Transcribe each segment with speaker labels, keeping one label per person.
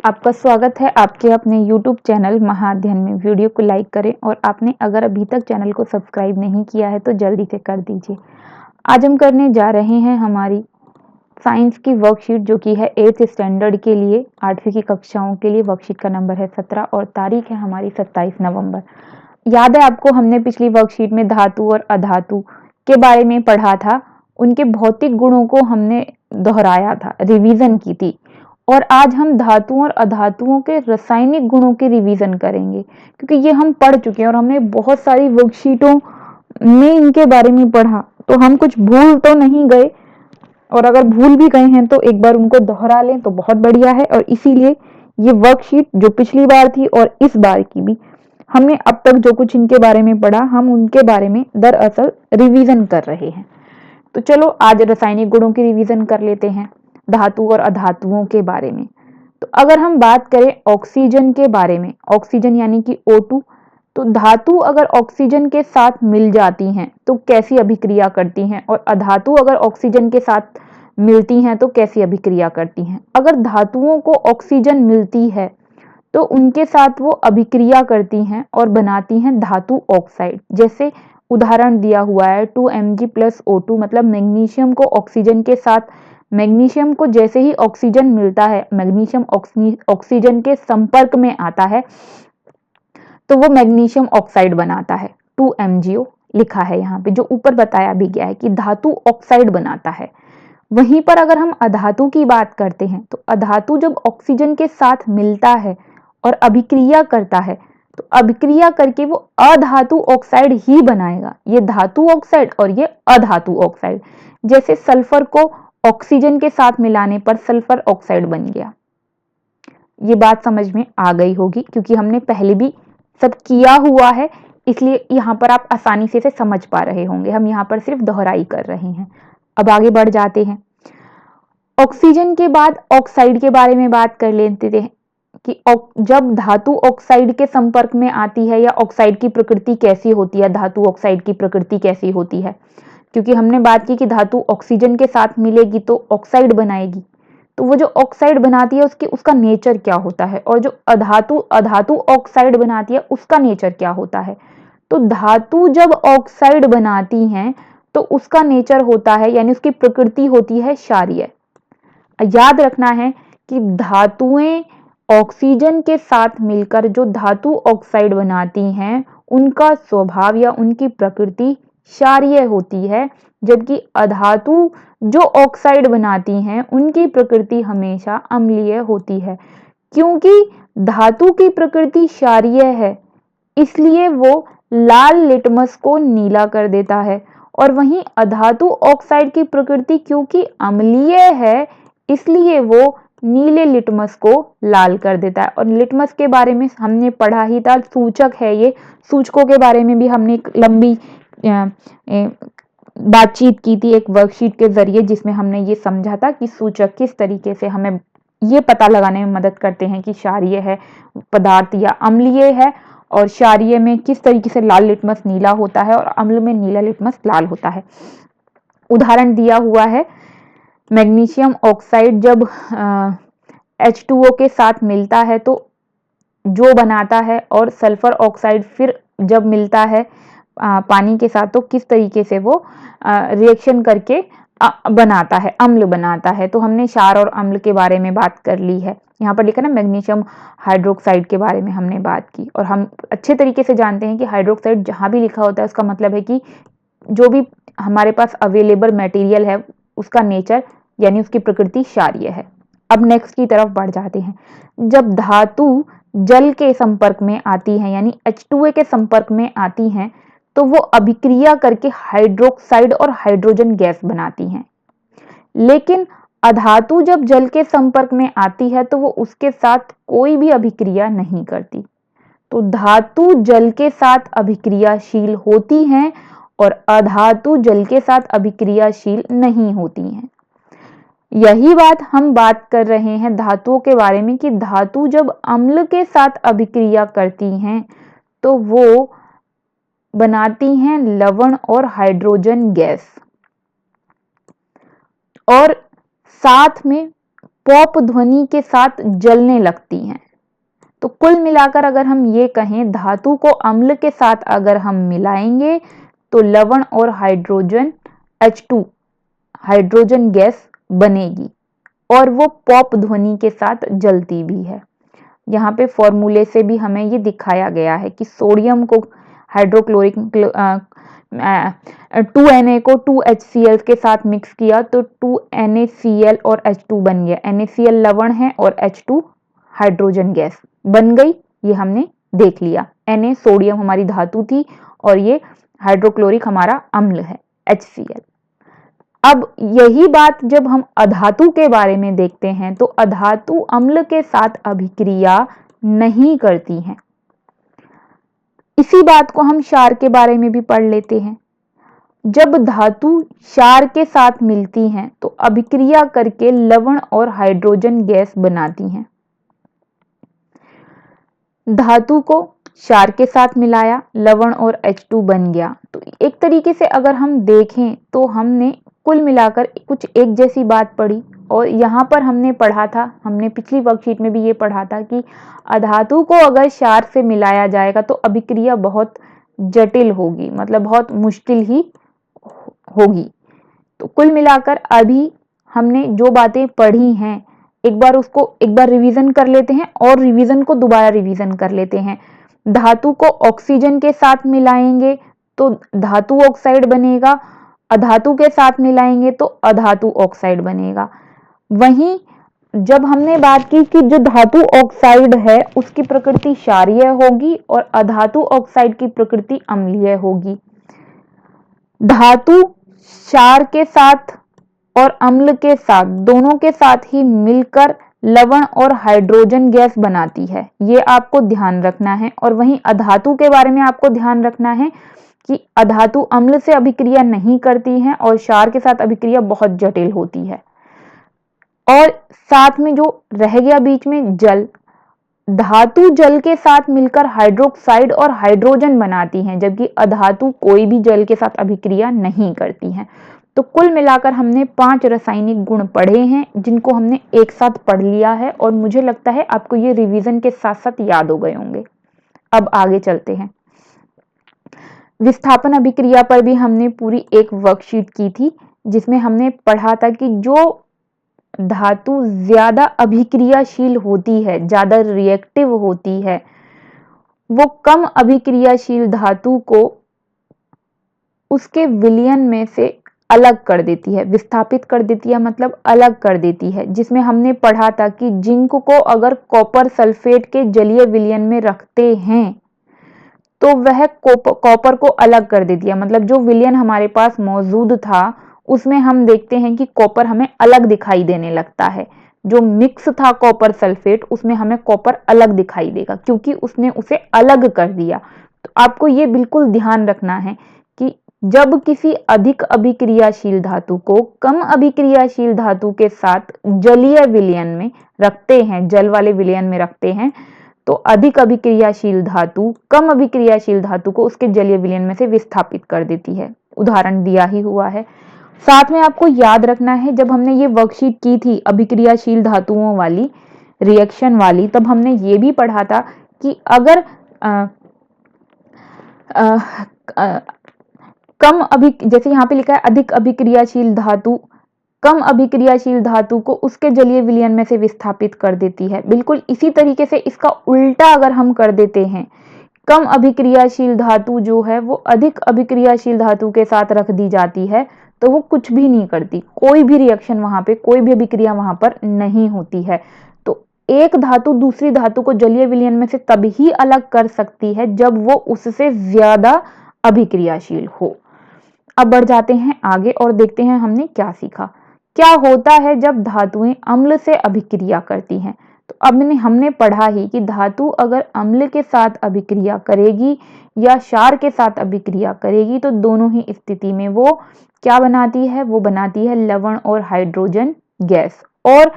Speaker 1: आपका स्वागत है आपके अपने YouTube चैनल महाअध्ययन में। वीडियो को लाइक करें और आपने अगर अभी तक चैनल को सब्सक्राइब नहीं किया है तो जल्दी से कर दीजिए। आज हम करने जा रहे हैं हमारी साइंस की वर्कशीट जो कि है 8th स्टैंडर्ड के लिए 8वीं की कक्षाओं के लिए। वर्कशीट का नंबर है 17 और तारीख है हमारी 27 नवंबर। याद है आपको, हमने पिछली वर्कशीट में धातु और अधातु के बारे में पढ़ा था। उनके भौतिक गुणों को हमने दोहराया था, रिवीजन की थी। और आज हम धातुओं और अधातुओं के रासायनिक गुणों के रिवीजन करेंगे, क्योंकि ये हम पढ़ चुके हैं और हमने बहुत सारी वर्कशीटों में इनके बारे में पढ़ा, तो हम कुछ भूल तो नहीं गए। और अगर भूल भी गए हैं तो एक बार उनको दोहरा लें तो बहुत बढ़िया है। और इसीलिए ये वर्कशीट जो पिछली बार थी और इस बार की भी, हमने अब तक जो कुछ इनके बारे में पढ़ा, हम उनके बारे में दरअसल रिवीजन कर रहे हैं। तो चलो आज रासायनिक गुणों की रिवीजन कर लेते हैं, धातु और अधातुओं के बारे में। तो अगर हम बात करें ऑक्सीजन के बारे में, ऑक्सीजन यानी कि O2, तो धातु अगर ऑक्सीजन के साथ मिल जाती हैं तो कैसी अभिक्रिया करती हैं, और अधातु अगर ऑक्सीजन के साथ मिलती हैं तो कैसी अभिक्रिया करती हैं। अगर धातुओं को ऑक्सीजन मिलती है तो उनके साथ वो अभिक्रिया करती हैं और बनाती हैं धातु ऑक्साइड। जैसे उदाहरण दिया हुआ है 2Mg+O2, मतलब मैग्नीशियम को ऑक्सीजन के साथ, मैग्नीशियम को जैसे ही ऑक्सीजन मिलता है, मैग्नीशियम ऑक्सीजन के संपर्क में आता है तो वो मैग्नीशियम ऑक्साइड बनाता है। 2MgO लिखा है यहाँ पे, जो ऊपर बताया भी गया है कि धातु ऑक्साइड बनाता है। वहीं पर अगर हम अधातु की बात करते हैं तो अधातु जब ऑक्सीजन के साथ मिलता है और अभिक्रिया करता है तो अभिक्रिया करके वो अधातु ऑक्साइड ही बनाएगा। ये धातु ऑक्साइड और ये अधातु ऑक्साइड। जैसे सल्फर को ऑक्सीजन के साथ मिलाने पर सल्फर ऑक्साइड बन गया। ये बात समझ में आ गई होगी क्योंकि हमने पहले भी सब किया हुआ है, इसलिए यहाँ पर आप आसानी से समझ पा रहे होंगे। हम यहाँ पर सिर्फ दोहराई कर रहे हैं। अब आगे बढ़ जाते हैं। ऑक्सीजन के बाद ऑक्साइड के बारे में बात कर लेते हैं कि जब धातु ऑक्साइड के संपर्क में आती है या ऑक्साइड की प्रकृति कैसी होती है, धातु ऑक्साइड की प्रकृति कैसी होती है। क्योंकि हमने बात की कि धातु ऑक्सीजन के साथ मिलेगी तो ऑक्साइड बनाएगी, तो वो जो ऑक्साइड बनाती है उसका नेचर क्या होता है, और जो अधातु ऑक्साइड बनाती है उसका नेचर क्या होता है। तो धातु जब ऑक्साइड बनाती हैं तो उसका नेचर होता है, यानी उसकी प्रकृति होती है क्षारीय। याद रखना है कि धातुएं ऑक्सीजन के साथ मिलकर जो धातु ऑक्साइड बनाती हैं उनका स्वभाव या उनकी प्रकृति क्षारीय होती है, जबकि अधातु जो ऑक्साइड बनाती हैं उनकी प्रकृति हमेशा अम्लीय होती है। क्योंकि धातु की प्रकृति क्षारीय है इसलिए वो लाल लिटमस को नीला कर देता है, और वहीं अधातु ऑक्साइड की प्रकृति क्योंकि अम्लीय है इसलिए वो नीले लिटमस को लाल कर देता है। और लिटमस के बारे में हमने पढ़ा ही था, सूचक है ये। सूचकों के बारे में भी हमने एक लंबी बातचीत की थी एक वर्कशीट के जरिए, जिसमें हमने ये समझा था कि सूचक किस तरीके से हमें ये पता लगाने में मदद करते हैं कि क्षारीय है पदार्थ या अम्लीय है, और क्षारीय में किस तरीके से लाल लिटमस नीला होता है और अम्ल में नीला लिटमस लाल होता है। उदाहरण दिया हुआ है, मैग्नीशियम ऑक्साइड जब H2O के साथ मिलता है तो जो बनाता है, और सल्फर ऑक्साइड फिर जब मिलता है पानी के साथ तो किस तरीके से वो रिएक्शन करके बनाता है, अम्ल बनाता है। तो हमने क्षार और अम्ल के बारे में बात कर ली है। यहाँ पर लिखा ना मैग्नीशियम हाइड्रोक्साइड के बारे में हमने बात की, और हम अच्छे तरीके से जानते हैं कि हाइड्रोक्साइड जहाँ भी लिखा होता है उसका मतलब है कि जो भी हमारे पास अवेलेबल मटेरियल है उसका नेचर यानी उसकी प्रकृति क्षारीय है। अब नेक्स्ट की तरफ बढ़ जाते हैं। जब धातु जल के संपर्क में आती है यानी H2A के संपर्क में आती हैं तो वो अभिक्रिया करके हाइड्रोक्साइड और हाइड्रोजन गैस बनाती हैं। लेकिन अधातु जब जल के संपर्क में आती है तो वो उसके साथ कोई भी अभिक्रिया नहीं करती। तो धातु जल के साथ अभिक्रियाशील होती हैं और अधातु जल के साथ अभिक्रियाशील नहीं होती हैं। यही बात हम बात कर रहे हैं धातुओं के बारे में कि धातु जब अम्ल के साथ अभिक्रिया करती हैं तो वो बनाती हैं लवण और हाइड्रोजन गैस, और साथ में पॉप ध्वनि के साथ जलने लगती हैं। तो कुल मिलाकर अगर हम ये कहें, धातु को अम्ल के साथ अगर हम मिलाएंगे तो लवण और हाइड्रोजन H2 हाइड्रोजन गैस बनेगी और वो पॉप ध्वनि के साथ जलती भी है। यहाँ पे फॉर्मूले से भी हमें ये दिखाया गया है कि सोडियम को हाइड्रोक्लोरिक 2Na को 2HCl के साथ मिक्स किया तो 2NaCl और H2 बन गया। NaCl लवण है और H2 हाइड्रोजन गैस बन गई, ये हमने देख लिया। Na सोडियम हमारी धातु थी और ये हाइड्रोक्लोरिक हमारा अम्ल है HCl। अब यही बात जब हम अधातु के बारे में देखते हैं तो अधातु अम्ल के साथ अभिक्रिया नहीं करती हैं। इसी बात को हम क्षार के बारे में भी पढ़ लेते हैं। जब धातु क्षार के साथ मिलती हैं तो अभिक्रिया करके लवण और हाइड्रोजन गैस बनाती हैं। धातु को क्षार के साथ मिलाया, लवण और H2 बन गया। तो एक तरीके से अगर हम देखें तो हमने कुल मिलाकर कुछ एक जैसी बात पढ़ी और यहाँ पर हमने पढ़ा था, हमने पिछली वर्कशीट में भी ये पढ़ा था कि अधातु को अगर क्षार से मिलाया जाएगा तो अभिक्रिया बहुत जटिल होगी, मतलब बहुत मुश्किल ही होगी। तो कुल मिलाकर अभी हमने जो बातें पढ़ी हैं एक बार रिवीजन कर लेते हैं और रिवीजन को दोबारा रिवीजन कर लेते हैं। धातु को ऑक्सीजन के साथ मिलाएंगे तो धातु ऑक्साइड बनेगा, अधातु के साथ मिलाएंगे तो अधातु ऑक्साइड बनेगा। वहीं जब हमने बात की कि जो धातु ऑक्साइड है उसकी प्रकृति क्षारीय होगी और अधातु ऑक्साइड की प्रकृति अम्लीय होगी। धातु क्षार के साथ और अम्ल के साथ दोनों के साथ ही मिलकर लवण और हाइड्रोजन गैस बनाती है, ये आपको ध्यान रखना है। और वहीं अधातु के बारे में आपको ध्यान रखना है कि अधातु अम्ल से अभिक्रिया नहीं करती है और क्षार के साथ अभिक्रिया बहुत जटिल होती है। और साथ में जो रह गया बीच में जल, धातु जल के साथ मिलकर हाइड्रोक्साइड और हाइड्रोजन बनाती हैं, जबकि अधातु कोई भी जल के साथ अभिक्रिया नहीं करती हैं। तो कुल मिलाकर हमने 5 रासायनिक गुण पढ़े हैं जिनको हमने एक साथ पढ़ लिया है और मुझे लगता है आपको ये रिवीजन के साथ साथ याद हो गए होंगे। अब आगे चलते हैं। विस्थापन अभिक्रिया पर भी हमने पूरी एक वर्कशीट की थी जिसमें हमने पढ़ा था कि जो धातु ज्यादा अभिक्रियाशील होती है, ज्यादा रिएक्टिव होती है, वो कम अभिक्रियाशील धातु को उसके विलयन में से अलग कर देती है, विस्थापित कर देती है, मतलब अलग कर देती है। जिसमें हमने पढ़ा था कि जिंक को अगर कॉपर सल्फेट के जलीय विलयन में रखते हैं तो वह कॉपर को अलग कर देती है, मतलब जो विलयन हमारे पास मौजूद था उसमें हम देखते हैं कि कॉपर हमें अलग दिखाई देने लगता है। जो मिक्स था कॉपर सल्फेट उसमें हमें कॉपर अलग दिखाई देगा क्योंकि उसने उसे अलग कर दिया। तो आपको ये बिल्कुल ध्यान रखना है कि जब किसी अधिक अभिक्रियाशील धातु को कम अभिक्रियाशील धातु के साथ जलीय विलयन में रखते हैं, जल वाले विलयन में रखते हैं, तो अधिक अभिक्रियाशील धातु कम अभिक्रियाशील धातु को उसके जलीय विलयन में से विस्थापित कर देती है। उदाहरण दिया ही हुआ है। साथ में आपको याद रखना है, जब हमने ये वर्कशीट की थी अभिक्रियाशील धातुओं वाली, रिएक्शन वाली, तब हमने ये भी पढ़ा था कि अगर जैसे यहाँ पे लिखा है अधिक अभिक्रियाशील धातु कम अभिक्रियाशील धातु को उसके जलीय विलयन में से विस्थापित कर देती है। बिल्कुल इसी तरीके से इसका उल्टा अगर हम कर देते हैं, कम अभिक्रियाशील धातु जो है वो अधिक अभिक्रियाशील धातु के साथ रख दी जाती है तो वो कुछ भी नहीं करती, कोई भी रिएक्शन वहां पे, कोई भी अभिक्रिया वहां पर नहीं होती है। तो एक धातु दूसरी धातु को जलीय विलयन में से तभी अलग कर सकती है जब वो उससे ज्यादा अभिक्रियाशील हो। अब बढ़ जाते हैं आगे और देखते हैं हमने क्या सीखा। क्या होता है जब धातुएं अम्ल से अभिक्रिया करती हैं। तो अब हमने पढ़ा ही कि धातु अगर अम्ल के साथ अभिक्रिया करेगी या क्षार के साथ अभिक्रिया करेगी तो दोनों ही स्थिति में वो क्या बनाती है, वो बनाती है लवण और हाइड्रोजन गैस। और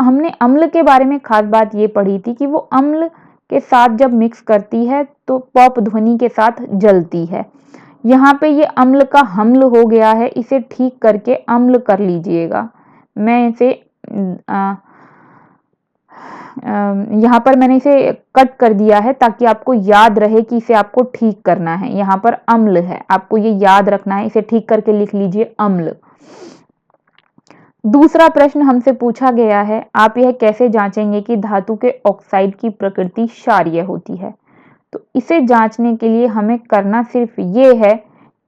Speaker 1: हमने अम्ल के बारे में खास बात ये पढ़ी थी कि वो अम्ल के साथ जब मिक्स करती है तो पॉप ध्वनि के साथ जलती है। यहाँ पे ये अम्ल का हमल हो गया है, इसे ठीक करके अम्ल कर लीजिएगा। मैं इसे यहाँ पर मैंने इसे कट कर दिया है ताकि आपको याद रहे कि इसे आपको ठीक करना है। यहाँ पर अम्ल है, आपको ये याद रखना है, इसे ठीक करके लिख लीजिए अम्ल। दूसरा प्रश्न हमसे पूछा गया है, आप यह कैसे जांचेंगे कि धातु के ऑक्साइड की प्रकृति क्षारीय होती है। तो इसे जांचने के लिए हमें करना सिर्फ ये है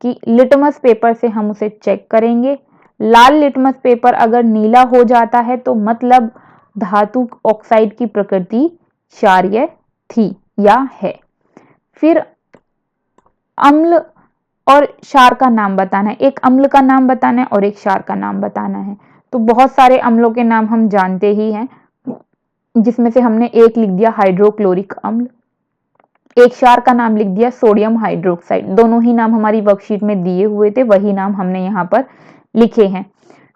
Speaker 1: कि लिटमस पेपर से हम उसे चेक करेंगे। लाल लिटमस पेपर अगर नीला हो जाता है तो मतलब धातु ऑक्साइड की प्रकृति क्षारीय थी या है। फिर अम्ल और क्षार का नाम बताना है, एक अम्ल का नाम बताना है और एक क्षार का नाम बताना है। तो बहुत सारे अम्लों के नाम हम जानते ही हैं, जिसमें से हमने एक लिख दिया हाइड्रोक्लोरिक अम्ल, एक क्षार का नाम लिख दिया सोडियम हाइड्रोक्साइड। दोनों ही नाम हमारी वर्कशीट में दिए हुए थे, वही नाम हमने यहाँ पर लिखे हैं।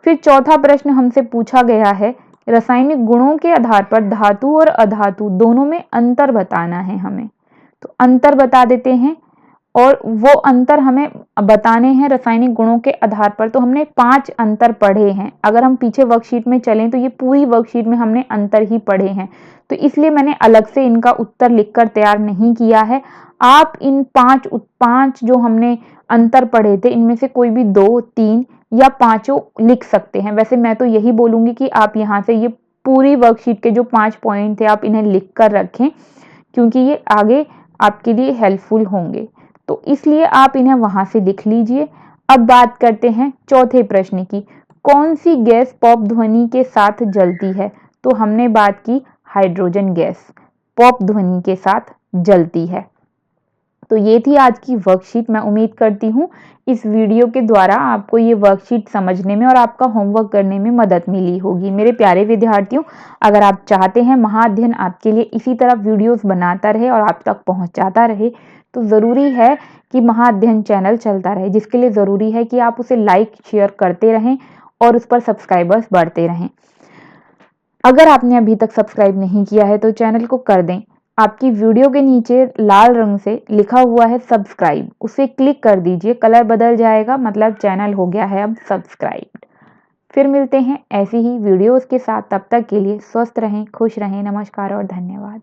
Speaker 1: फिर चौथा प्रश्न हमसे पूछा गया है, रासायनिक गुणों के आधार पर धातु और अधातु दोनों में अंतर बताना है हमें। तो अंतर बता देते हैं, और वो अंतर हमें बताने हैं रासायनिक गुणों के आधार पर। तो हमने 5 अंतर पढ़े हैं, अगर हम पीछे वर्कशीट में चलें तो ये पूरी वर्कशीट में हमने अंतर ही पढ़े हैं, तो इसलिए मैंने अलग से इनका उत्तर लिखकर तैयार नहीं किया है। आप इन 5 जो हमने अंतर पढ़े थे इनमें से कोई भी 2, 3 या 5 लिख सकते हैं। वैसे मैं तो यही बोलूंगी कि आप यहाँ से ये पूरी वर्कशीट के जो 5 पॉइंट थे आप इन्हें लिख कर रखें, क्योंकि ये आगे आपके लिए हेल्पफुल होंगे, तो इसलिए आप इन्हें वहां से लिख लीजिए। अब बात करते हैं चौथे प्रश्न की, कौन सी गैस पॉप ध्वनि के साथ जलती है। तो हमने बात की हाइड्रोजन गैस पॉप ध्वनि के साथ जलती है। तो ये थी आज की वर्कशीट। मैं उम्मीद करती हूँ इस वीडियो के द्वारा आपको ये वर्कशीट समझने में और आपका होमवर्क करने में मदद मिली होगी। मेरे प्यारे विद्यार्थियों, अगर आप चाहते हैं महाअध्ययन आपके लिए इसी तरह वीडियोस बनाता रहे और आप तक पहुंचाता रहे, तो ज़रूरी है कि महाअध्ययन चैनल चलता रहे, जिसके लिए ज़रूरी है कि आप उसे लाइक शेयर करते रहें और उस पर सब्सक्राइबर्स बढ़ते रहें। अगर आपने अभी तक सब्सक्राइब नहीं किया है तो चैनल को कर दें। आपकी वीडियो के नीचे लाल रंग से लिखा हुआ है सब्सक्राइब, उसे क्लिक कर दीजिए, कलर बदल जाएगा, मतलब चैनल हो गया है अब सब्सक्राइब। फिर मिलते हैं ऐसी ही वीडियोस के साथ, तब तक के लिए स्वस्थ रहें, खुश रहें। नमस्कार और धन्यवाद।